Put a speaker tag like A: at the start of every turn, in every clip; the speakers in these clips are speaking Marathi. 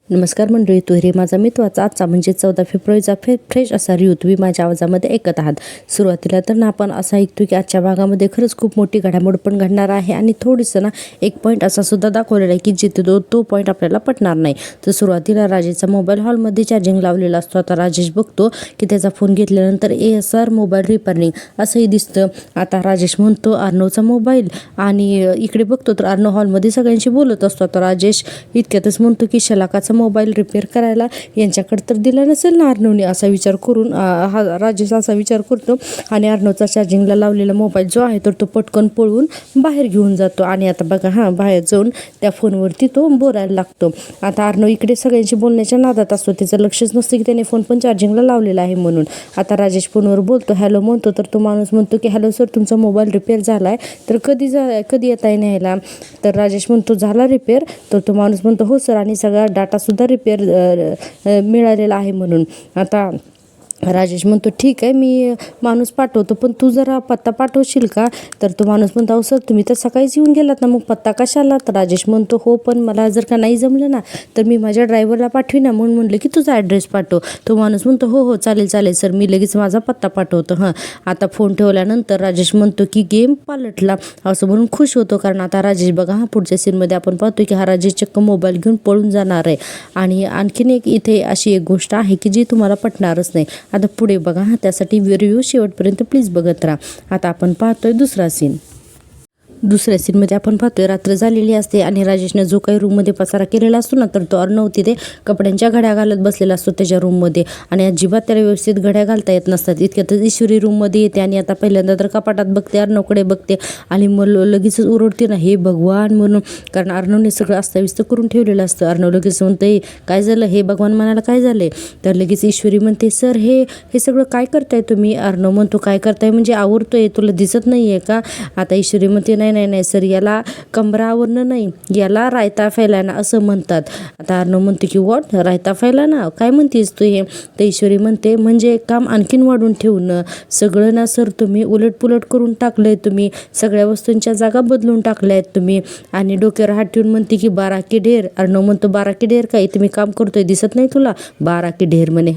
A: नमस्कार मंडळी, तुहरे माझा मित्वाचा आजचा म्हणजे 14 फेब्रुवारीचा फ्रेश असा रिव्ह्यू तुम्ही माझ्या आवाजामध्ये ऐकत आहात. सुरुवातीला तर ना आपण असं ऐकतो की आजच्या भागामध्ये खरंच खूप मोठी घडामोड पण घडणार आहे आणि थोडंसं ना एक पॉईंट असा सुद्धा दाखवलेला आहे की जिथे तो पॉईंट आपल्याला पटणार नाही. तर सुरुवातीला राजेशचा मोबाईल हॉलमध्ये चार्जिंग लावलेला असतो. आता राजेश बघतो की त्याचा फोन घेतल्यानंतर सर मोबाईल रिपेअरिंग असंही दिसतं. आता राजेश म्हणतो अर्णवचा मोबाईल आणि इकडे बघतो तर अर्णव हॉलमध्ये सगळ्यांशी बोलत असतो. आता राजेश इतक्यातच म्हणतो की शलाकाचा मोबाईल रिपेअर करायला यांच्याकडे तर दिला नसेल ना अर्णवने, असा विचार करून राजेश असा विचार करतो आणि अर्णवचा चार्जिंगला लावलेला मोबाईल जो आहे तर तो पटकन पळून बाहेर घेऊन जातो. आणि आता बघा बाहेर जाऊन त्या फोनवरती तो बोलायला लागतो. आता अर्णव इकडे सगळ्यांशी बोलण्याच्या नादात असतो, त्याचं लक्षच नसतं की त्याने फोन पण चार्जिंगला लावलेला आहे म्हणून. आता राजेश फोनवर बोलतो, हॅलो म्हणतो, तर तो माणूस म्हणतो की हॅलो सर, तुमचा मोबाईल रिपेअर झाला आहे तर कधी येत आहे न्यायला. तर राजेश म्हणतो झाला रिपेअर. तर तो माणूस म्हणतो हो सर, आणि सगळा डाटासुद्धा रिपेअर मिळालेला आहे म्हणून. आता राजेश म्हणतो ठीक आहे, मी माणूस पाठवतो, पण तू जरा पत्ता पाठवशील का. तर तो माणूस म्हणतो अहो सर, तुम्ही तर सकाळीच येऊन गेलात ना, मग पत्ता कशाला. तर राजेश म्हणतो हो, पण मला जर का नाही जमलं ना तर मी माझ्या ड्रायव्हरला पाठवी ना, म्हणून म्हणलं की तुझा ॲड्रेस पाठव. तो माणूस म्हणतो हो हो चालेल सर, मी लगेच माझा पत्ता पाठवतो. आता फोन ठेवल्यानंतर राजेश म्हणतो की गेम पालटला असं म्हणून खुश होतो, कारण आता राजेश बघा पुढच्या सीनमध्ये आपण पाहतो की हा राजेश चक्क मोबाईल घेऊन पळून जाणार आहे. आणि आणखीन एक इथे अशी एक गोष्ट आहे की जी तुम्हाला पटणारच नाही. आता पुढे बघा, त्यासाठी रिव्ह्यू शेवटपर्यंत प्लीज बघत राहा. आता आपण पाहतोय दुसरा सीन. दुसऱ्या सीनमध्ये आपण पाहतोय रात्र झालेली असते आणि राजेशने जो काही रूममध्ये पसारा केलेला असतो ना, तर तो अर्णव तिथे कपड्यांच्या घड्या घालत बसलेला असतो त्याच्या रूममध्ये, आणि अजिबात त्याला व्यवस्थित घड्या घालता येत नसतात. इतक्यातच ईश्वरी रूममध्ये येते आणि आता पहिल्यांदा तर कपाटात बघते, अर्णवकडे बघते आणि मग लगेचच ओरडते ना हे भगवान म्हणून, कारण अर्णवने सगळं अस्ताव्यस्त करून ठेवलेलं असतं. अर्णव लगेच म्हणते काय झालं, हे भगवान म्हणाला काय झालंय. तर लगेच ईश्वरी म्हणते सर हे सगळं काय करताय तुम्ही. अर्णव म्हणतो काय करताय म्हणजे आवरतोय, तुला दिसत नाही आहे का. आता ईश्वरी म्हणते नाही सर, याला कंबरावरनं नाही, याला रायता फैलाना असं म्हणतात. आता अर्णव म्हणते की वॉट, रायता फैलाना काय म्हणतेस तू हे. तर ईश्वरी म्हणते म्हणजे काम आणखीन वाढून ठेवणं, सगळं ना सर तुम्ही उलटपुलट करून टाकलंय, तुम्ही सगळ्या वस्तूंच्या जागा बदलून टाकल्या आहेत तुम्ही. आणि डोक्यावर हात ठेवून म्हणते की 12 की ढेर. अर्णव म्हणतो 12 की ढेर काय, इथे मी काम करतोय दिसत नाही तुला, 12 की ढेर म्हणे.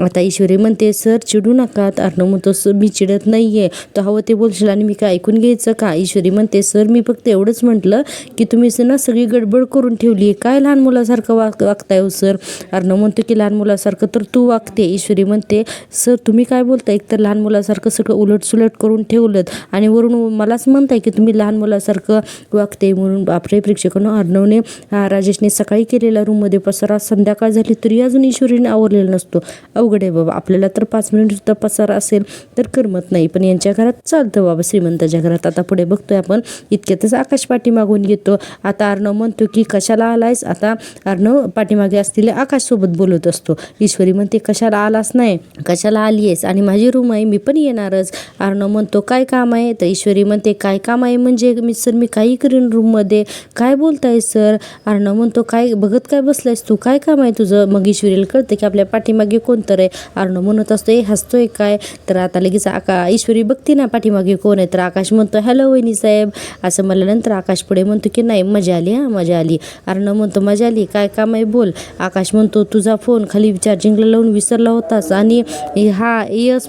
A: आता ईश्वरी म्हणते सर चिडू नका. अर्णव म्हणतो सर मी चिडत नाहीये, तर हवं ते बोलशील आणि मी काय ऐकून घ्यायचं का. ईश्वरी म्हणते सर मी फक्त एवढंच म्हटलं की तुम्ही ना सगळी गडबड करून ठेवली आहे, काय लहान मुलासारखं वागताय हो सर. अर्णव म्हणतो की लहान मुलासारखं तर तू वागते. ईश्वरी म्हणते सर तुम्ही काय बोलताय, एक तर लहान मुलासारखं सगळं उलटसुलट करून ठेवलं आणि वरून मलाच म्हणताय की तुम्ही लहान मुलासारखं वागते म्हणून. बापरे प्रेक्षकांनो, अर्णवने राजेशने सकाळी केलेला रूममध्ये पसारा संध्याकाळ झाली तरी अजून ईश्वरीने आवरलेला नसतो. अवघड आहे बाबा, आपल्याला तर 5 मिनिट सुद्धा पसारा असेल तर करमत नाही, पण यांच्या घरात चालतं बाबा, श्रीमंताच्या घरात. आता पुढे बघतोय आपण, इतक्यातच आकाश पाठीमागून येतो. आता अर्णव म्हणतो की कशाला आलायस. आता अर्णव पाठीमागे असलेल्या आकाश सोबत बोलत असतो. ईश्वरी म्हणते कशाला आलास नाही, कशाला आली आहेस, आणि माझी रूम आहे, मी पण येणारच. अर्णव म्हणतो काय काम आहे. तर ईश्वरी म्हणते काय काम आहे म्हणजे मी काही करीन रूममध्ये, काय बोलताय सर. अर्णव म्हणतो काय बघत काय बसलायस तू, काय काम आहे तुझं. मग ईश्वरीला कळतं की आपल्या पाठीमागे कोणतर आहे. अर्णव म्हणत असतो हसतोय काय. तर आता लगेच ईश्वरी बघते ना पाठीमागे कोण आहे. तर आकाश म्हणतो हॅलो वहिनी साहेब असं म्हणल्यानंतर आकाश पुढे म्हणतो की नाही मजा आली, मजा आली. अर्णव म्हणतो मजा आली, काय काम आहे बोल. आकाश म्हणतो तुझा फोन खाली चार्जिंगला लावून विसरला होतास, आणि हा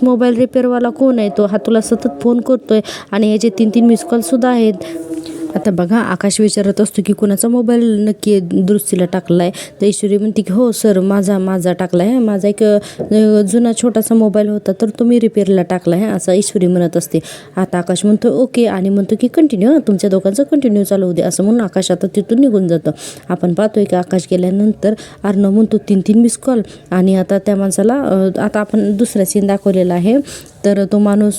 A: मोबाईल रिपेअरवाला कोण आहे तो, हा तुला सतत फोन करतोय आणि याचे 3-3 मिस कॉल सुद्धा आहेत. आता बघा आकाश विचारत असतो की कुणाचा मोबाईल नक्की दुरुस्तीला टाकला आहे. तर ईश्वरी म्हणते की हो सर माझा टाकला आहे, माझा एक जुना छोटासा मोबाईल होता तर तो मी रिपेअरला टाकला आहे असं ईश्वरी म्हणत असते. आता आकाश म्हणतो ओके आणि म्हणतो की कंटिन्यू, तुमच्या दोघांचं कंटिन्यू चालू होते असं म्हणून आकाश आता तिथून निघून जातं. आपण पाहतोय की आकाश गेल्यानंतर अर्णव म्हणतो 3-3 मिस कॉल, आणि आता त्या माणसाला आता आपण दुसरा सीन दाखवलेला आहे. तर तो माणूस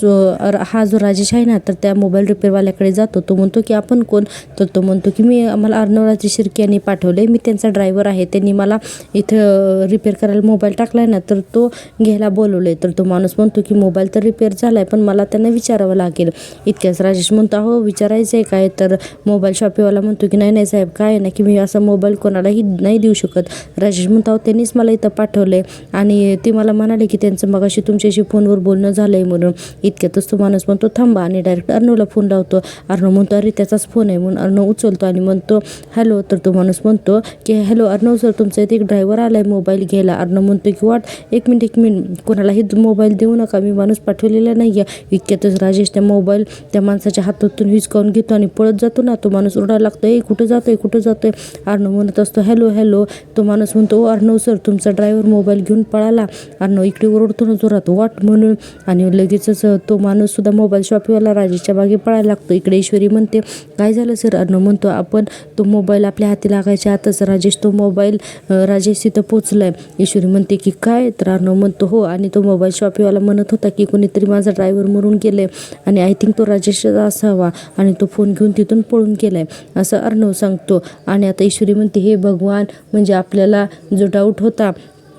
A: हा जो राजेश आहे ना, तर त्या मोबाईल रिपेअरवाल्याकडे जातो. तो म्हणतो की आपण कोण. तर तो म्हणतो की मला अर्णवराजे शिर्के यांनी पाठवले, मी त्यांचा ड्रायव्हर आहे, त्यांनी मला इथं रिपेअर करायला मोबाईल टाकला आहे ना, तर तो घ्यायला बोलवले. तर तो माणूस म्हणतो की मोबाईल तर रिपेअर झाला आहे, पण मला त्यांना विचारावं लागेल. इतक्याच राजेश म्हणतो हो विचारायचं आहे काय. तर मोबाईल शॉपीवाला म्हणतो की नाही साहेब, काय ना की मी असा मोबाईल कोणालाही नाही देऊ शकत. राजेश म्हणतो त्यांनीच मला इथं पाठवलं आणि ते मला म्हणाले की त्यांचं मगाशी तुमच्याशी फोनवर बोलणं झालं आलंय म्हणून. इतक्यातच तो माणूस म्हणतो थांबा आणि डायरेक्ट अर्णवला फोन लावतो. अर्णव म्हणतो अरे त्याचाच फोन आहे म्हणून अर्णव उचलतो आणि म्हणतो हॅलो. तर तो माणूस म्हणतो की हॅलो अर्णव सर, तुमचा इथे एक ड्रायव्हर आलाय मोबाईल घ्यायला. अर्णव म्हणतो की वाट एक मिनिट कोणालाही मोबाईल देऊ नका, मी माणूस पाठवलेला नाही आहे. इतक्यातच राजेश त्या मोबाईल त्या माणसाच्या हातातून हिसकावून घेतो आणि पळत जातो ना. तो माणूस ओरडायला लागतो कुठं जातोय. अर्णव म्हणत असतो हॅलो. तो माणूस म्हणतो अर्णव सर, तुमचा ड्रायव्हर मोबाईल घेऊन पळाला. अर्णव इकडे ओरडतो ना जोरात वाट म्हणून आणि लगेचच तो माणूस सुद्धा मोबाईल शॉपीवाला राजेशच्या मागे पळायला लागतो. इकडे ईश्वरी म्हणते काय झालं सर. अर्णव म्हणतो आपण तो मोबाईल आपल्या हाती लागायच्या आतच राजेश तो मोबाईल राजेश तिथं पोचलाय. ईश्वरी म्हणते की काय. तर अर्णव म्हणतो हो, आणि तो मोबाईल शॉपीवाला म्हणत होता की कोणीतरी माझा ड्रायव्हर मरून गेले आणि आय थिंक तो राजेशचा असावा आणि तो फोन घेऊन तिथून पळून गेलाय असं अर्णव सांगतो. आणि आता ईश्वरी म्हणते हे भगवान, म्हणजे आपल्याला जो डाऊट होता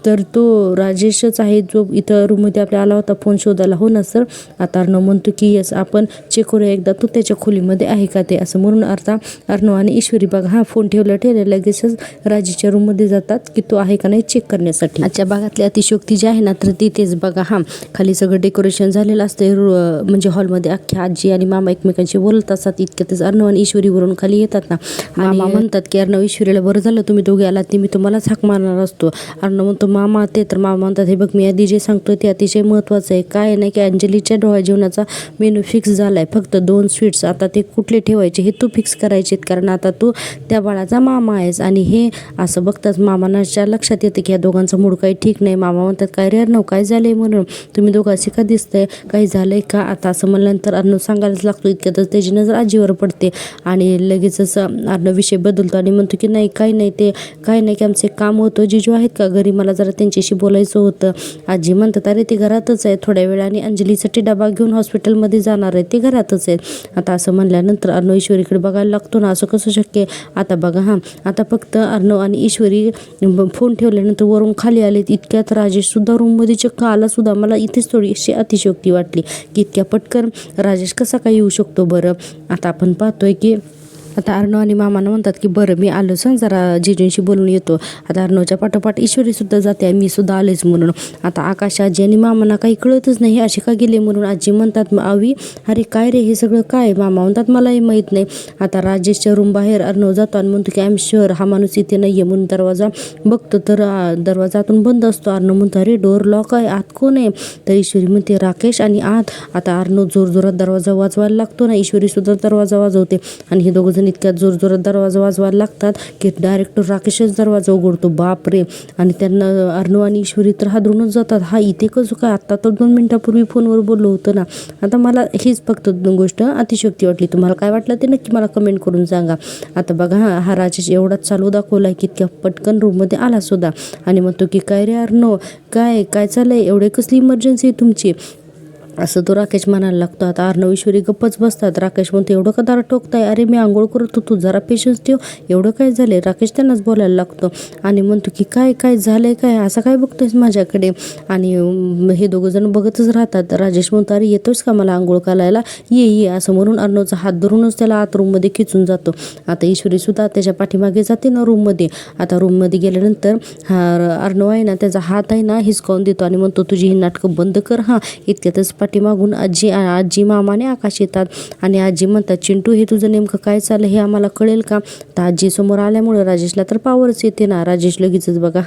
A: तर तो राजेशच आहे जो इथं रूममध्ये आपल्या आला होता फोन शोधायला. हो ना सर. आता अर्णव म्हणतो की येस, आपण चेक करूया एकदा तो त्याच्या खोलीमध्ये आहे का ते असं म्हणून आता अर्णव आणि ईश्वरी बघा फोन ठेवल्या लगेचच राजेशच्या रूममध्ये जातात की तो आहे का नाही चेक करण्यासाठी. आजच्या भागातली अतिशयोक्ती जी आहे ना तर तिथेच बघा खाली सगळं डेकोरेशन झालेलं असते. म्हणजे हॉलमध्ये अख्ख्या आजी आणि मामा एकमेकांशी बोलत असतात. इतक्यातच अर्णव आणि ईश्वरीवरून खाली येतात ना. मामा म्हणतात की अर्णव ईश्वरीला बरं झालं तुम्ही दोघे आलात, ते मी तुम्हालाच हाक मारणार असतो. अर्णव म्हणतो मामा ते तर मामा म्हणतात हे बघ मी आधी जे सांगतोय ते अतिशय महत्त्वाचं आहे. काय नाही की अंजलीच्या डोळ्या जेवणाचा मेनू फिक्स झाला आहे, फक्त 2 स्वीट्स. आता ते कुठले ठेवायचे हे तू फिक्स करायचे, कारण आता तू त्या बाळाचा मामा आहेस. आणि हे असं बघताच मामानाच्या लक्षात येतं की या दोघांचा मूड काही ठीक नाही. मामा म्हणतात काय रे अर्णव काय झालंय म्हणून, तुम्ही दोघांशी का दिसतंय, काही झालंय का. आता असं म्हणल्यानंतर अर्णव सांगायलाच लागतो. इतक्यातच त्याची नजर आजीवर पडते आणि लगेचच अर्णव विषय बदलतो आणि म्हणतो की नाही काही नाही, ते काही नाही की आमचे काम होतं. जिजू आहेत का घरी, मला जरा त्यांच्याशी बोलायचं होतं. आजी म्हणतात अरे ते घरातच आहे, थोड्या वेळाने अंजलीसाठी डबा घेऊन हॉस्पिटलमध्ये जाणार आहे, ते घरातच आहेत. आता असं म्हणल्यानंतर अर्णव ईश्वरीकडे बघायला लागतो ना, असं कसं शक्य आहे. आता बघा आता फक्त अर्णव आणि ईश्वरी फोन ठेवल्यानंतर वरून खाली आलेत. इतक्यात राजेश सुद्धा रूममध्ये चक्क आला सुद्धा. मला इथेच थोडीशी अतिशयोक्ती वाटली की इतक्या पटकन राजेश कसा काय येऊ शकतो बरं. आता आपण पाहतोय की आता अर्णव आणि मामानं म्हणतात की बरं मी आलो सांग जरा जिजूंशी बोलून येतो. आता अर्णवच्या पाठोपाठ ईश्वरीसुद्धा जाते मी सुद्धा आलेच म्हणून. आता आकाश आजी आणि मामांना काही कळतच नाही असे का गेले म्हणून. आजी म्हणतात आवी अरे काय रे हे सगळं काय. मामा म्हणतात मलाही माहीत नाही. आता राजेशच्या रूम बाहेर अर्णव जातो आणि म्हणतो की आय एम शुअर हा माणूस इथे नाही आहे म्हणून. दरवाजा बघतो तर दरवाजा आतून बंद असतो. अर्णव म्हणतो अरे डोअर लॉक आहे, आत कोण आहे. तर ईश्वरी म्हणते राकेश आणि आत. आता अर्णव जोरजोरात दरवाजा वाजवायला लागतो ना, ईश्वरीसुद्धा दरवाजा वाजवते आणि हे दोघं इतक्यात जोरजोरात दरवाजा वाजवायला लागतात की डायरेक्ट राकेशच दरवाजा उघडतो. बाप रे. आणि त्यांना अर्णव आणि ईश्वरी तर हादरूनच जातात. हा इथे कसं काय, आत्ता तर 2 मिनिटापूर्वी फोनवर बोललो होतं ना. आता मला हीच फक्त गोष्ट अतिशयोक्ती वाटली. तुम्हाला काय वाटलं ते नक्की मला कमेंट करून सांगा. आता बघा हा राजेश एवढाच चालू दाखवला की इतक्या पटकन रूममध्ये आला सुद्धा आणि म्हणतो की काय रे अर्णव काय चाललंय, एवढे कसली इमर्जन्सी आहे तुमची असं तो राकेश म्हणायला लागतो. आता अर्णव ईश्वरी गप्पच बसतात. राकेश म्हणतो एवढं का दारा ठोकताय, अरे मी आंघोळ करत होतो जरा पेशन्स ठेव, एवढं काय झालंय. राकेश त्यांनाच बोलायला लागतो आणि म्हणतो की काय झालंय काय, असं काय बघतोयस माझ्याकडे. आणि हे दोघं जण बघतच राहतात. राजेश म्हणतो अरे येतोयस का मला आंघोळ घालायला, ये असं म्हणून अर्णवचा हात धरूनच त्याला आत रूममध्ये खिचून जातो. आता ईश्वरी सुद्धा त्याच्या पाठीमागे जाते ना रूममध्ये. आता रूममध्ये गेल्यानंतर हा अर्णव आहे ना त्याचा हात आहे ना हिसकावून देतो आणि म्हणतो तुझी ही नाटकं बंद कर. इतक्यातच पाठीमागून आजी मामाने आकाश येतात आणि आजी म्हणतात चिंटू हे तुझं नेमकं काय चाललं हे आम्हाला कळेल का. तर आजी समोर आल्यामुळे राजेशला तर पावरच येते ना. राजेश लगेचच बघा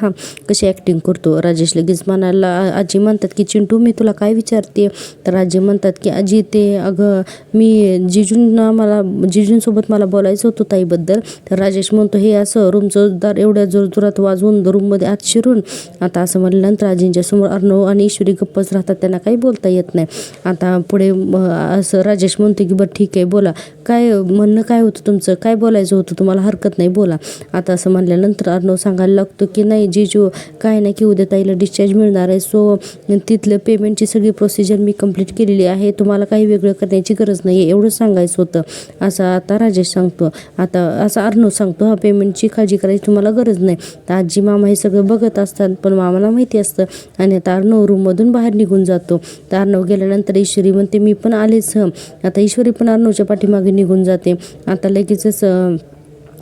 A: कशी ॲक्टिंग करतो. राजेश लगेच म्हणाला, आजी म्हणतात की चिंटू मी तुला काय विचारते. तर आजी म्हणतात की आजी ते अगं मी जिजूंसोबत मला बोलायचं होतं ताईबद्दल. तर राजेश म्हणतो हे असं रूमचं दार एवढ्या जोरात वाजवून रूममध्ये आत शिरून. आता असं म्हणल्यानंतर आजींच्या समोर अर्णव आणि ईश्वरी गप्पच राहतात, त्यांना काही बोलता येत नाही. आता पुढे असं राजेश म्हणतो की बरं ठीक आहे बोला, काय म्हणणं काय होतं तुमचं, काय बोलायचं होतं तुम्हाला, हरकत नाही बोला. आता असं म्हणल्यानंतर अर्णव सांगायला लागतो की नाही जिजू काय नाही की उद्या ताईला डिस्चार्ज मिळणार आहे, सो तिथलं पेमेंटची सगळी प्रोसिजर मी कंप्लीट केलेली आहे, तुम्हाला काही वेगळं करण्याची गरज नाही आहे एवढं सांगायचं होतं असं आता राजेश सांगतो. आता असं अर्णव सांगतो पेमेंटची काळजी करायची तुम्हाला गरज नाही. तर आजी मामा हे सगळं बघत असतात पण मामाला माहिती असतं आणि आता अर्णव रूममधून बाहेर निघून जातो. तर अर्णव गेल्यानंतर ईश्वरी म्हणते मी पण आलेच. आता ईश्वरी पण अर्णवच्या पाठीमागे निघून जाते. आता लगेचच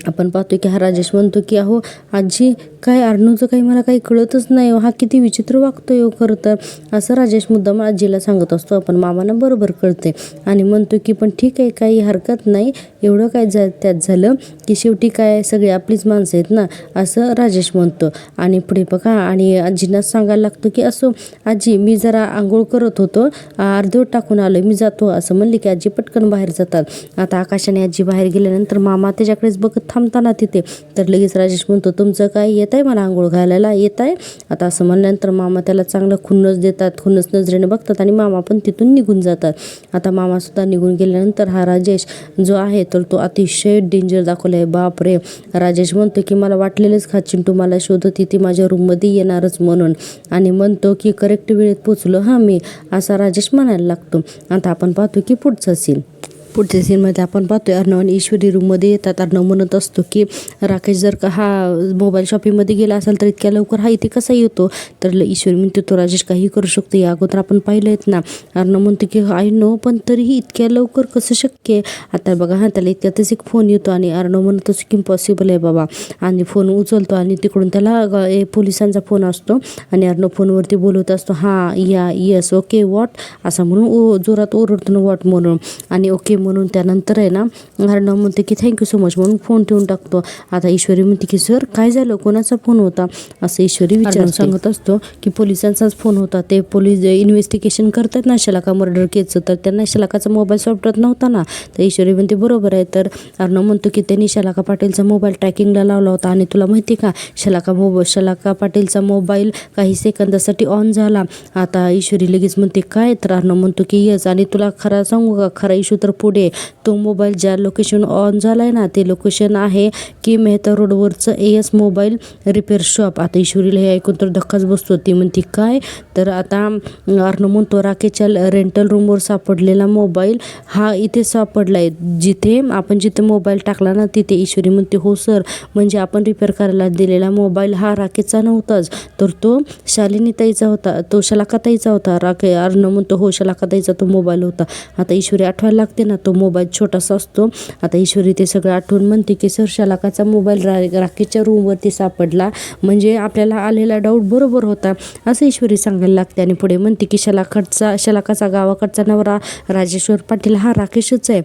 A: आपण पाहतो की हा राजेश म्हणतो की अहो आजी, काय अर्णवचं काही मला काही कळतच नाही, हा किती विचित्र वागतोय हो खरं तर, असं राजेश मुद्दाम आजीला सांगत असतो. आपण मामांना बरोबर कळते आणि म्हणतो की पण ठीक आहे, काही हरकत नाही, एवढं काय त्यात झालं की शेवटी काय सगळे आपलीच माणसं आहेत ना, असं राजेश म्हणतो. आणि पुढे बघा आणि आजींनाच सांगायला लागतो की असो आजी, मी जरा आंघोळ करत होतो, अर्धवट टाकून आलो, मी जातो, असं म्हणले की आजी पटकन बाहेर जातात. आता आकाशाने आजी बाहेर गेल्यानंतर मामा त्याच्याकडेच बघत थांबताना तिथे, तर लगेच राजेश म्हणतो तुमचं काय येत आहे मला आंघोळ घालायला, येत आहे आता, असं म्हणल्यानंतर मामा त्याला चांगलं खुन्नस देतात, खुन्नस नजरेने बघतात आणि मामा पण तिथून निघून जातात. आता मामासुद्धा निघून गेल्यानंतर हा राजेश जो आहे तर तो अतिशय डेंजर दाखवला आहे. बापरे, राजेश म्हणतो की मला वाटलेलंच का चिंटू मला शोधत ती माझ्या रूममध्ये येणारच म्हणून, आणि म्हणतो की करेक्ट वेळेत पोचलो हा मी, असा राजेश म्हणायला लागतो. आता आपण पाहतो की पुढचा सीन. पुढच्या सीनमध्ये आपण पाहतोय अर्णव आणि ईश्वरी रूममध्ये येतात. अर्णव म्हणत असतो की राकेश जर का हा मोबाईल शॉपिंगमध्ये गेला असेल तर इतक्या लवकर हा इथे कसा येतो, तर ईश्वरी म्हणते तो राजेश काही करू शकतो, या अगोदर आपण पाहिलं आहेत ना. अर्णव म्हणतो की आय नो, पण तरीही इतक्या लवकर कसं शक्य आहे. आता बघा हा त्याला इतक्यातच एक फोन येतो आणि अर्णव म्हणत असतो की इम्पॉसिबल आहे बाबा, आणि फोन उचलतो आणि तिकडून त्याला पोलिसांचा फोन असतो आणि अर्णव फोनवरती बोलत असतो हां या येस ओके वॉट, असं म्हणून जोरात ओरडतो ना वॉट म्हणून, आणि ओके म्हणून त्यानंतर आहे ना अर्णव म्हणते की थँक्यू सो मच म्हणून फोन ठेवून टाकतो. आता ईश्वरी म्हणते की सर काय झालं, कोणाचा फोन होता, असं ईश्वरी सांगत असतो की पोलिसांचाच फोन होता, ते पोलीस इन्व्हेस्टिगेशन करतात ना शलाका मर्डर केसचं, तर त्यांना शलाकाचा मोबाईल सापडत नव्हता ना. तर ईश्वरी म्हणते बरोबर आहे. तर अर्णव म्हणतो की त्यांनी शलाका पाटीलचा मोबाईल ट्रॅकिंगला लावला होता, आणि तुला माहिती का शलाका पाटीलचा मोबाईल काही सेकंदासाठी ऑन झाला. आता ईश्वरी लगेच म्हणते काय, तर अर्णव म्हणतो की येस, आणि तुला खरा सांगू का, खरा इशू तर पुढे, तो मोबाईल ज्या लोकेशन ऑन झालाय ना ते लोकेशन आहे की मेहता रोडवरचं AS मोबाईल रिपेअर शॉप. आता ईश्वरीला हे ऐकून तर धक्काच बसतो. ती म्हणते काय, तर आता अर्णव म्हणतो राकेशच्या रेंटल रूमवर सापडलेला मोबाईल हा इथे सापडलाय, जिथे मोबाईल टाकला ना तिथे. ईश्वरी म्हणते हो सर, म्हणजे आपण रिपेअर करायला दिलेला मोबाईल हा राकेशचा नव्हताच, तर तो शालिनीताईचा होता, तो शलाकाताईचा होता. अर्णव म्हणतो हो शलाकाताईचा तो मोबाईल होता. आता ईश्वरी आठवायला लागते ना, तो मोबाईल छोटासा असतो. आता ईश्वरी ते सगळं आठवून म्हणते की सर शलाकाचा मोबाईल राकेशच्या रूमवरती सापडला, म्हणजे आपल्याला आलेला डाऊट बरोबर होता, असं ईश्वरी सांगायला लागते. आणि पुढे म्हणते की शलाकाचा गावाकडचा नवरा राजेश्वर पाटील हा राकेशच आहे,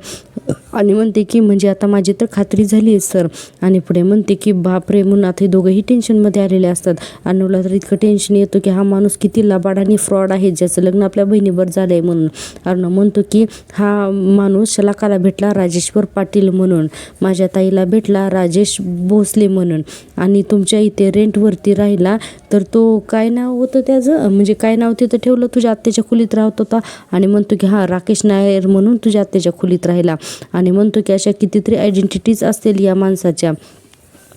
A: आणि म्हणते की म्हणजे आता माझी तर खात्री झाली आहे सर. आणि पुढे म्हणते की बापरे, म्हणून आता हे दोघंही टेन्शनमध्ये आलेले असतात. अर्णवला तर इतकं टेन्शन येतो की हा माणूस किती लबाड आणि फ्रॉड आहे, ज्याचं लग्न आपल्या बहिणीवर झालं आहे म्हणून. अर्णव म्हणतो की हा माणूस शलाकाला भेटला राजेश्वर पाटील म्हणून, माझ्या ताईला भेटला राजेश भोसले म्हणून, आणि तुमच्या इथे रेंटवरती राहिला, तर तो काय नाव होतं त्याचं, म्हणजे काय नाव तिथं ठेवलं, तुझ्या आत्याच्या खोलीत राहत होता. आणि म्हणतो की हां राकेश नायर म्हणून तुझ्या आत्याच्या खोलीत राहिला, आणि म्हणतो की अशा कितीतरी आयडेंटिटीज असतील या माणसाच्या.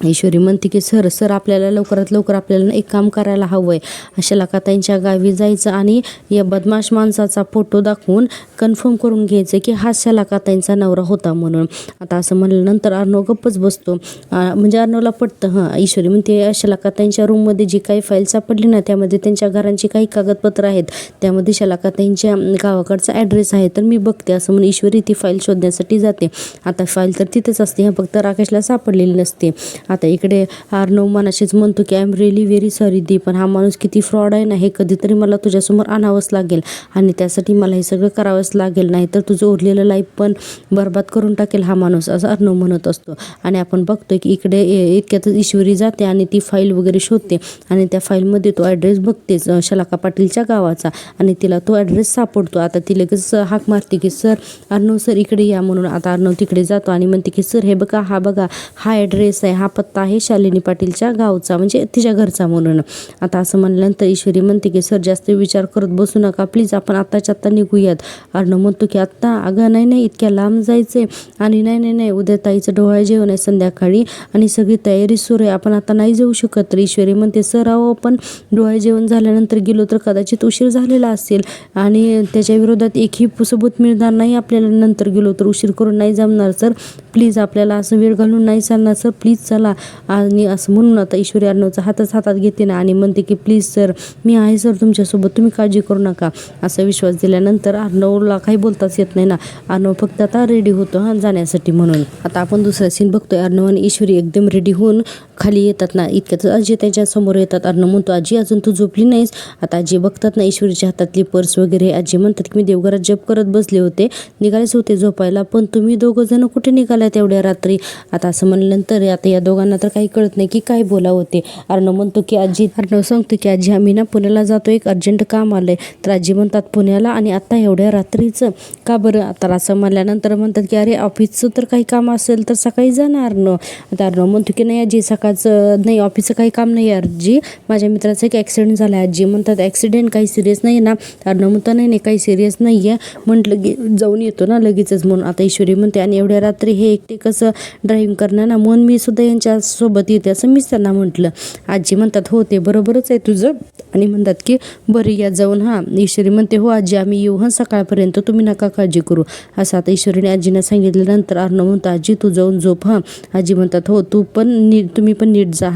A: ईश्वरी म्हणते की सर आपल्याला लवकरात लवकर आपल्याला एक काम करायला हवं आहे, शलाकाताईंच्या गावी जायचं आणि या बदमाश माणसाचा फोटो दाखवून कन्फर्म करून घ्यायचं की हा शलाकाताईंचा नवरा होता म्हणून. आता असं म्हणल्यानंतर अर्णव गप्पच बसतो, म्हणजे अर्णवला पटतं. हां ईश्वरी म्हणते शलाकाताईंच्या रूममध्ये जी काही फाईल सापडली ना त्यामध्ये त्यांच्या घरांची काही कागदपत्र आहेत, त्यामध्ये शलाकाताईंच्या गावाकडचा ॲड्रेस आहे, तर मी बघते, असं म्हणून ईश्वरी ती फाईल शोधण्यासाठी जाते. आता फाईल तर तिथेच असते, फक्त राकेशला सापडलेली नसते. आता इकडे अर्णव मनाशीच म्हणतो की I am really very sorry दी, पण हा माणूस किती फ्रॉड आहे ना, हे कधीतरी मला तुझ्यासमोर आणावंच लागेल, आणि त्यासाठी मला हे सगळं करावंच लागेल, नाही तर तुझं उरलेलं लाईफ पण बरबाद करून टाकेल हा माणूस, असं अर्णव म्हणत असतो. आणि आपण बघतोय की इकडे इतक्यातच ईश्वरी जाते आणि ती फाईल वगैरे शोधते, आणि त्या फाईलमध्ये तो ॲड्रेस बघतेच शलाका पाटीलच्या गावाचा, आणि तिला तो ॲड्रेस सापडतो. आता ती लगेच हाक मारते की सर अर्णव सर इकडे या म्हणून. आता अर्णव तिकडे जातो आणि म्हणते की सर हे बघा हा ॲड्रेस आहे, हा पत्ता आहे शालिनी पाटीलच्या गावचा, म्हणजे तिच्या घरचा म्हणून. आता असं म्हणल्यानंतर ईश्वरी म्हणते की सर जास्त विचार करत बसू नका प्लीज, आपण आत्ताच्या आत्ता निघूयात. अर्णव म्हणतो की आत्ता, अगं नाही इतक्या लांब जायचे, आणि नाही उद्या ताईचं डोहाळे जेवण आहे संध्याकाळी, आणि सगळी तयारी सुरू आहे, आपण आता नाही जाऊ शकत. तर ईश्वरी म्हणते सर अहो आपण डोहाळे जेवण झाल्यानंतर गेलो तर कदाचित उशीर झालेला असेल, आणि त्याच्या विरोधात एकही सबूत मिळणार नाही आपल्याला, नंतर गेलो तर उशीर करून नाही जमणार सर, प्लीज आपल्याला असं वेळ घालून नाही चालणार सर, प्लीज चला. का आणि असं म्हणून आता ईश्वरी अर्णवचा हातात घेते ना आणि म्हणते की प्लीज सर, मी आहे सर तुमच्यासोबत, तुम्ही काळजी करू नका, असा विश्वास दिल्यानंतर अर्णवला काही बोलताच येत नाही ना. अर्णव फक्त आता रेडी होतो जाण्यासाठी. म्हणून आता आपण दुसरा सीन बघतोय. अर्णव आणि ईश्वरी एकदम रेडी होऊन खाली येतात ना, इतक्यात आजी त्याच्या समोर येतात. अर्णव म्हणतो आजी अजून तू झोपली नाहीस. आता आजी बघतात ना ईश्वरीच्या हातातली पर्स वगैरे. आजी म्हणतात की मी देवघरात जप करत बसले होते, निघालेच होते झोपायला, पण तुम्ही दोघं जण कुठे निघालाय तेवढ्या रात्री. आता असं म्हणल्यानंतर आता या दोघांना तर काही कळत नाही की काय बोला होते. अर्णव म्हणतो की अर्णव सांगतो की आजी आम्ही ना पुण्याला जातो, एक अर्जंट काम आलंय. तर आजी म्हणतात पुण्याला आणि आता एवढ्या रात्रीचं का बरं. आता असं म्हणल्यानंतर म्हणतात की अरे ऑफिसचं तर काही काम असेल तर सकाळी जा ना अर्णव. आता अर्णव म्हणतो की नाही आजी सकाळचं नाही, ऑफिसचं काही काम नाही आजी, माझ्या मित्राचा एक ॲक्सिडेंट झाला. आजी म्हणतात ॲक्सिडेंट काही सिरियस नाही ना. अर्णव म्हणतो नाही काही सिरियस नाही आहे, म्हटलं की जाऊन येतो ना लगेचच म्हणून. आता ईश्वरी म्हणते आणि एवढ्या रात्री हे एकटे कसं ड्रायव्हिंग करणार ना, म्हणून मी सुद्धा यांच्यासोबत येते असं मीच त्यांना म्हटलं. आजी म्हणतात हो ते बरोबरच आहे तुझं, आणि म्हणतात की बरं या जाऊन. ईश्वरी म्हणते हो आजी आम्ही येऊ सकाळपर्यंत, तुम्ही नका काळजी करू, असं आता ईश्वरीने आजींना सांगितल्यानंतर अर्णव म्हणतो आजी तू जाऊन झोप. आजी म्हणतात हो तुम्ही पण नीट जा.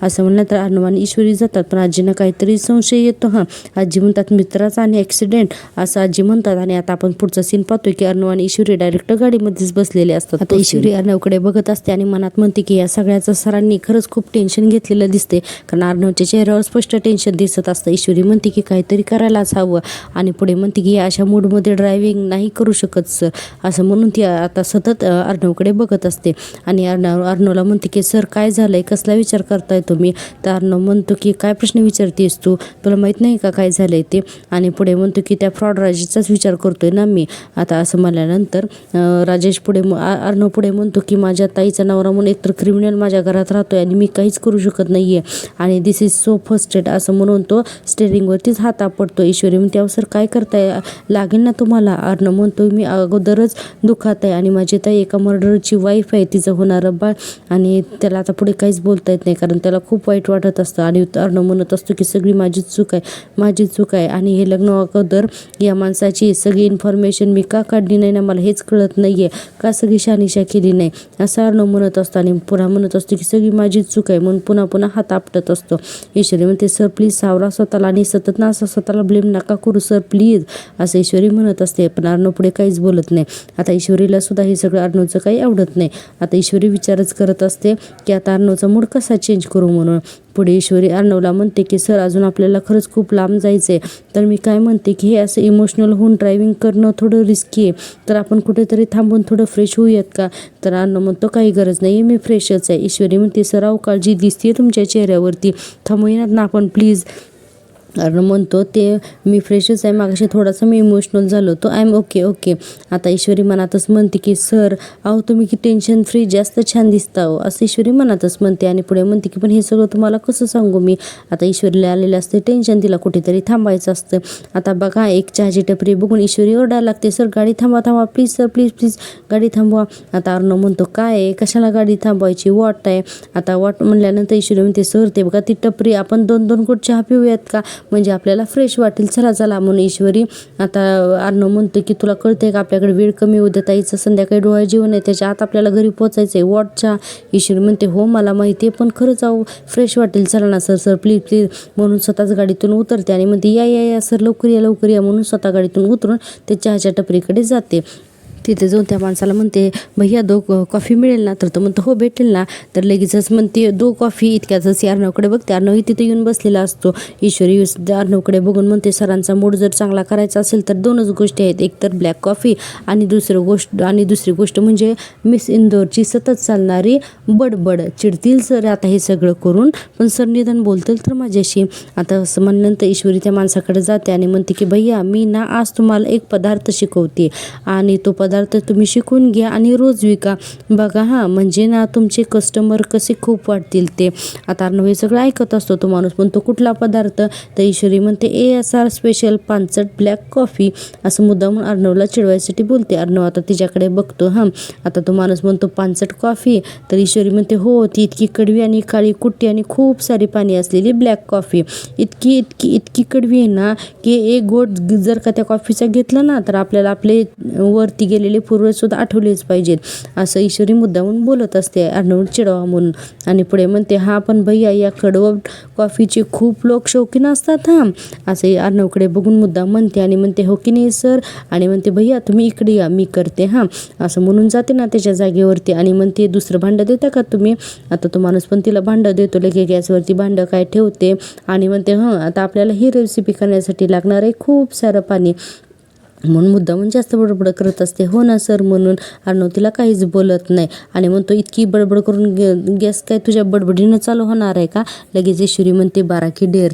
A: असं म्हणल्यानंतर अर्णव आणि ईश्वरी जातात. पण आजींना काहीतरी संशय येतो. आजी म्हणतात मित्राचा आणि ॲक्सिडेंट असं आजी म्हणतात. आणि आता आपण पुढचा सीन पाहतोय की अर्णव आणि ईश्वरी डायरेक्ट गाडीमध्येच बसलेले असतात. आता ईश्वरी अर्णवकडे बघत असते आणि मनात म्हणते की या सगळ्याचं सरांनी खरंच खूप टेन्शन घेतलेलं दिसते, कारण अर्णवच्या चेहऱ्यावर स्पष्ट टेन्शन दिसत असतं. ईश्वरी म्हणते की काहीतरी करायलाच हवं आणि पुढे म्हणते की या अशा मूडमध्ये ड्रायव्हिंग नाही करू शकत सर, असं म्हणून ती आता सतत अर्णवकडे बघत असते. आणि अर्णवला म्हणते की सर काय झालंय, कसला विचार करताय तुम्ही. तर अर्णव म्हणतो की काय प्रश्न विचारतेस तू, तुला माहीत नाही का काय झालंय ते. आणि पुढे म्हणतो की त्या फ्रॉड राजेचाच विचार करतोय ना मी. आता असं म्हणल्यानंतर अर्णव पुढे म्हणतो की माझ्या ताईचा नवरा म्हणून एकतर क्रिमिनल माझ्या घरात राहतोय आणि मी काहीच करू शकत नाहीये आणि दिस इज सो फर्स्टेड असं म्हणून तो स्टेरिंगवरतीच हात आपटतो. ईश्वरी म्हणते अहो सर काय करताय, लागेल ना तुम्हाला. अर्णव म्हणतो मी अगोदरच दुखात आहे आणि माझी ताई एका मर्डरची वाईफ आहे, तिचं होणारं बाळ. आणि त्याला आता पुढे काहीच बोलता येत नाही कारण त्याला खूप वाईट वाटत असतं. आणि अर्णव म्हणत असतो की सगळी माझीच चूक आहे आणि हे लग्न अगोदर या माणसाची सगळी इन्फॉर्मेशन मी का काढली नाही ना, मला हेच कळत नाहीये, का सगळी शहानिशा केली नाही असं अर्णव म्हणत असतो. आणि पुन्हा म्हणत असतो की सगळी माझीच चूक आहे म्हणून पुन्हा हात आपटत असतो. ईश्वरी म्हणते सर प्लीज सावरा स्वतःला आणि सतत ना असं स्वतःला ब्लेम नका करू सर प्लीज, असं ईश्वरी म्हणत असते. पण अर्णव पुढे काहीच बोलत नाही. आता ईश्वरीला सुद्धा हे सगळं अर्णवचं काही आवडत नाही. आता ईश्वरी विचारच करत असते की आता अर्णवचा मूड कसा चेंज करू म्हणून. पुढे ईश्वरी अर्णवला म्हणते की सर अजून आपल्याला खरंच खूप लांब जायचं आहे, तर मी काय म्हणते की हे असं इमोशनल होऊन ड्रायव्हिंग करणं थोडं रिस्की आहे, तर आपण कुठेतरी थांबून थोडं फ्रेश होऊयात का. तर अर्णव म्हणतो काही गरज नाही, मी फ्रेशच आहे. ईश्वरी म्हणते सर अहो काळजी दिसते तुमच्या चेहऱ्यावरती, थांबूयात ना आपण प्लीज. अर्णव म्हणतो ते मी फ्रेशच आहे, मागाशी थोडासा मी इमोशनल झालो होतो, आय एम ओके. आता ईश्वरी मनातच म्हणते की सर अहो तुम्ही की टेन्शन फ्री जास्त छान दिसता हो, असं ईश्वरी मनातच म्हणते. आणि पुढे म्हणते की पण हे सगळं तुम्हाला कसं सांगू मी. आता ईश्वरीला आलेलं असते टेन्शन, तिला कुठेतरी थांबायचं असतं. आता बघा एक चहाची टपरी बघून ईश्वरी ओरडायला लागते सर गाडी थांबवा प्लीज सर प्लीज गाडी थांबवा. आता अर्णव म्हणतो काय आहे, कशाला गाडी थांबवायची, वॉट आहे. आता वॉट म्हणल्यानंतर ईश्वरी म्हणते सर ते बघा ती टपरी, आपण 2-2 घोट चहा पिऊयात का, म्हणजे आपल्याला फ्रेश वाटेल, चला म्हणून ईश्वरी. आता अर्णव म्हणतो की तुला कळतंय का आपल्याकडे वेळ कमी होऊ देता, हिचं संध्याकाळी डोळा जेवण आहे, त्याच्या आत आपल्याला घरी पोचायचं आहे, वॉटच्या. ईश्वरी म्हणते हो मला माहिती आहे पण खरंच अहो फ्रेश वाटेल, चला ना सर प्लीज म्हणून स्वतःच गाडीतून उतरते आणि म्हणते या सर लवकर या म्हणून स्वतः गाडीतून उतरून ते चहाच्या टपरीकडे जाते. तिथे जाऊन त्या माणसाला म्हणते भैया 2 कॉफी मिळेल ना, तर तो म्हणतो हो भेटेल ना. तर लगेचच म्हणते 2 कॉफी. इतक्यातच अर्णवकडे बघते, अर्णव तिथे येऊन बसलेला असतो. ईश्वरी अर्णवकडे बघून म्हणते सरांचा मूड जर चांगला करायचा असेल तर 2च गोष्टी आहेत, एक तर ब्लॅक कॉफी आणि दुसरी गोष्ट म्हणजे मिस इंदोरची सतत चालणारी बडबड. चिडतील सर आता हे सगळं करून, पण सर निदान बोलतील तर माझ्याशी. आता असं म्हणल्यानंतर ईश्वरी त्या माणसाकडे जाते आणि म्हणते की भैया मी ना आज तुम्हाला एक पदार्थ शिकवते आणि तो पदार्थ तुम्ही शिकून घ्या आणि रोज विका बघा, म्हणजे ना तुमचे कस्टमर कसे खूप वाढतील ते. आता अर्णव हे सगळं ऐकत असतो. तो माणूस म्हणतो कुठला पदार्थ, तर ईश्वरी म्हणते ASR स्पेशल पानसट ब्लॅक कॉफी, असं मुद्दाम अर्णवला चिडवायसाठी बोलते. अर्णव आता तिच्याकडे बघतो. आता तो माणूस म्हणतो पानसट कॉफी, तर ईश्वरी म्हणते हो ती इतकी कडवी आणि काळी कुट्टी आणि खूप सारी पाणी असलेली ब्लॅक कॉफी, इतकी कडवी आहे ना की एक गोट जर का त्या कॉफीचा घेतला ना तर आपल्याला आपले वरती गेले गेलेले पूर्वजसुद्धा आठवलेच पाहिजेत असं ईश्वरी मुद्दामून बोलत असते अर्णवला चिडवा म्हणून. आणि पुढे म्हणते हा पण भैया या कडवट कॉफीचे खूप लोक शौकीन असतात असं अर्णवकडे बघून मुद्दाम म्हणते आणि म्हणते हो की नाही सर. आणि म्हणते भैया तुम्ही इकडे या मी करते असं म्हणून जाते ना त्याच्या जागेवरती आणि म्हणते दुसरं भांडं देता का तुम्ही. आता तो माणूस पण तिला भांडं देतो, लगे गॅसवरती भांडं काय ठेवते आणि म्हणते आता आपल्याला ही रेसिपी करण्यासाठी लागणार आहे खूप सारं पाणी म्हणून मुद्दामून जास्त बडबड करत असते. हो ना सर म्हणून अर्णव तिला काहीच बोलत नाही आणि म्हणतो इतकी बडबड करून गॅस काय तुझ्या बडबडीनं चालू होणार आहे का. लगेच ईश्वरी म्हणते बारा की डेर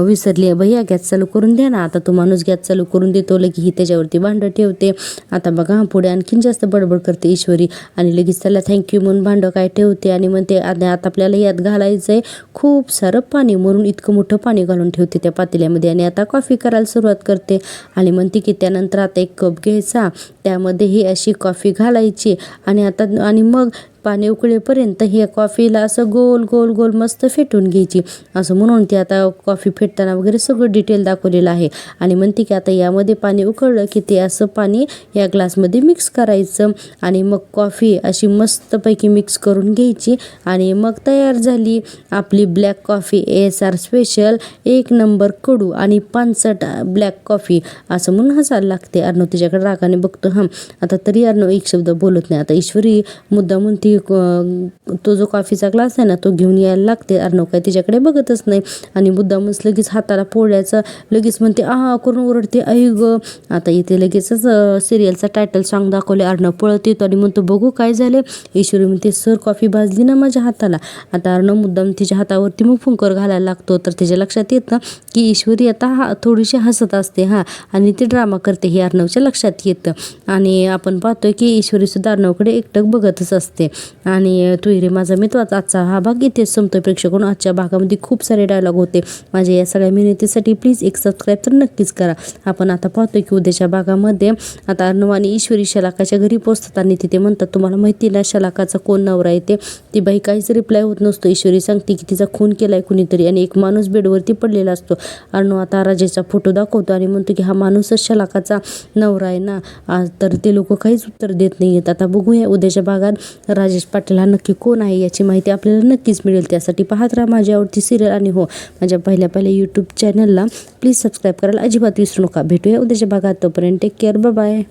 A: विसरली आहे भैया गॅस चालू करून द्या ना. आता तो माणूस गॅस चालू करून देतो, लगे ही त्याच्यावरती भांडं ठेवते. आता बघा पुढे आणखीन जास्त बडबड करते ईश्वरी आणि लगेच त्याला थँक्यू म्हणून भांडं काय ठेवते आणि म्हणते आता आपल्याला यात घालायचं आहे खूप सारं पाणी म्हणून इतकं मोठं पाणी घालून ठेवते त्या पातेल्यामध्ये आणि आता कॉफी करायला सुरुवात करते आणि म्हणते की त्यानंतर आता एक कप घ्यायचा, त्यामध्ये ही अशी कॉफी घालायची आणि मग पाणी उकळेपर्यंत ही कॉफीला असं गोल गोल गोल मस्त फेटून घ्यायची असं म्हणून ती आता कॉफी फेटताना वगैरे सगळं डिटेल दाखवलेलं आहे. आणि म्हणते की आता यामध्ये पाणी उकळलं की ते असं पाणी या ग्लासमध्ये मिक्स करायचं आणि मग कॉफी अशी मस्तपैकी मिक्स करून घ्यायची आणि मग तयार झाली आपली black coffee ASR special 1 number कडू आणि पानसट ब्लॅक कॉफी असं म्हणून हसायला लागते. अर्णव तिच्याकडे रागाने बघतो. आता तरी अर्णव एक शब्द बोलत नाही. आता ईश्वरी मुद्दामून ती तो जो कॉफीचा ग्लास आहे ना तो घेऊन यायला लागते. अर्णव काय तिच्याकडे बघतच नाही आणि मुद्दामच लगेच हाताला पोळ्याचं लगेच म्हणते करून ओरडते आई ग. आता इथे लगेचच सिरियलचा टायटल सॉन्ग दाखवले. अर्णव पळत येतो आणि म्हणतो बघू काय झाले. ईश्वरी म्हणते सर कॉफी भाजली ना माझ्या हाताला. आता अर्णव मुद्दाम तिच्या हातावरती मग फुंकर घालायला लागतो. तर तिच्या लक्षात येतं की ईश्वरी आता थोडीशी हसत असते आणि ती ड्रामा करते हे अर्णवच्या लक्षात येतं. आणि आपण पाहतोय की ईश्वरी सुद्धा अर्णवकडे एकटक बघतच असते. आणि तू रे माझा मित्र आजचा हा भाग इथेच संपतोय. प्रेक्षकांनो आजच्या भागामध्ये खूप सारे डायलॉग होते. माझ्या या सगळ्या मेहनतीसाठी प्लीज एक सबस्क्राईब तर नक्कीच करा. आपण आता पाहतोय की उद्याच्या भागामध्ये आता अर्णव आणि ईश्वरी शलाकाच्या घरी पोहोचतात आणि तिथे म्हणतात तुम्हाला माहिती ना शलाकाचा कोण नवरा येते. ती बाई काहीच रिप्लाय होत नसतो. ईश्वरी सांगते की तिचा खून केलाय कुणीतरी आणि एक माणूस बेडवरती पडलेला असतो. अर्णव आता राजेचा फोटो दाखवतो आणि म्हणतो की हा माणूसच शलाकाचा नवरा आहे ना. तर ते लोक काहीच उत्तर देत नाही आहेत. आता बघूया उद्याच्या भागात राजेश पाटील हा नक्की कोण आहे याची माहिती आपल्याला नक्कीच मिळेल. त्यासाठी पाहत राहा माझी आवडती सिरियल आणि हो माझ्या पहिल्या यूट्यूब चॅनलला प्लीज सबस्क्राईब करायला अजिबात विसरू नका. भेटूया उद्याच्या भागात. तोपर्यंत टेक केअर. बाय.